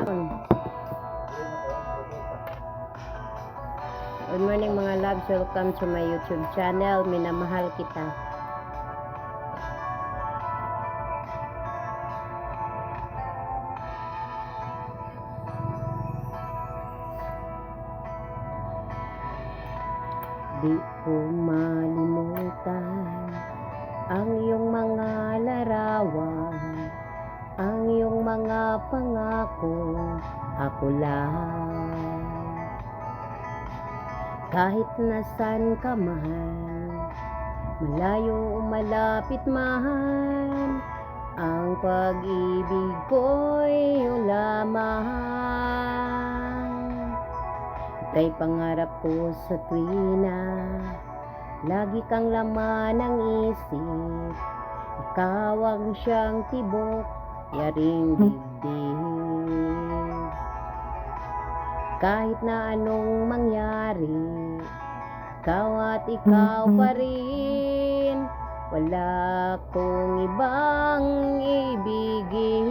Good morning mga loves, welcome to my YouTube channel. Minamahal kita. Di ko malimutan ang iyong mga larawan, ang iyong mga pangako, ako lang. Kahit nasan ka man, malayo o malapit man, ang pag-ibig ko'y iyong lamang. Ika'y pangarap ko sa tuwina, lagi kang laman ng isip. Ikaw ang siyang tibok, yaring dibdib. Kahit na anong mangyari, ikaw at ikaw pa rin. Wala kong ibang ibigin.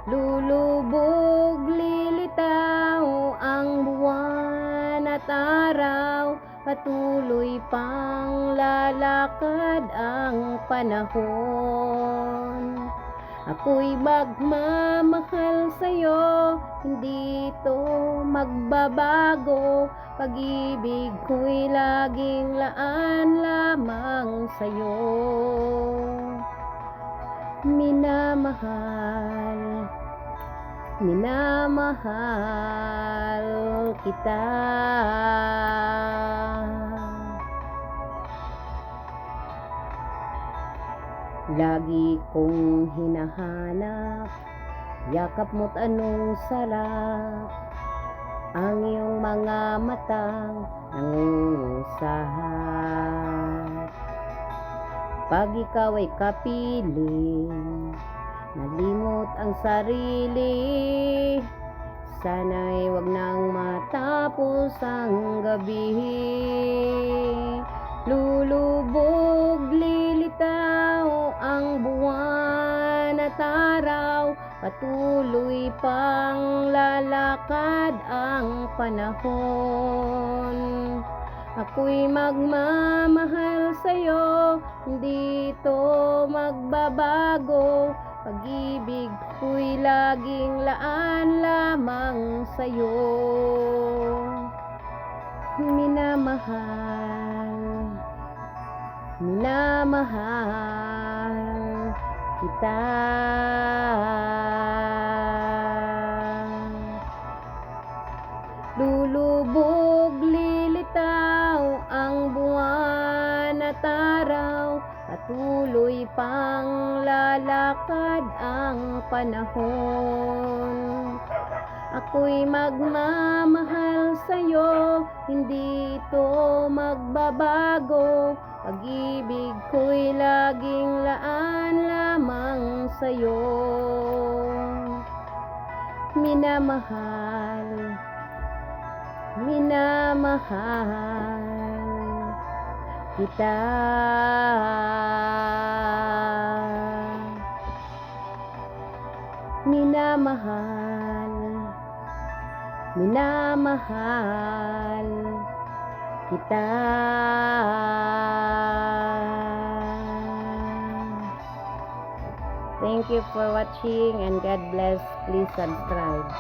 Lulubog, lilitaw ang buwan at araw, patuloy pang lalakad ang panahon. Ako'y magmamahal sa'yo, hindi ito magbabago. Pag-ibig ko'y laging laan lamang sa'yo. Minamahal, minamahal kita. Lagi kong hinahanap, yakap mo't anong sarap, ang iyong mga matang nangungusap. Pag ikaw ay kapiling, nalimot ang sarili, sana'y wag nang matapos ang gabi. Lulubog, lilitaw ang buwan at araw, patuloy pang lalakad ang panahon. Ako'y magmamahal sa'yo, hindi ito magbabago. Pag-ibig ko'y laging laan lamang sa'yo. Minamahal, minamahal kita. Lulubog, lilitaw ang buwan at araw, patuloy pang lalakad ang panahon. Ako'y magmamahal sa'yo, hindi ito magbabago. Pag-ibig ko'y laging laan lamang sa'yo. Minamahal, minamahal kita. Minamahal, minamahal kita. Thank you for watching and God bless. Please subscribe.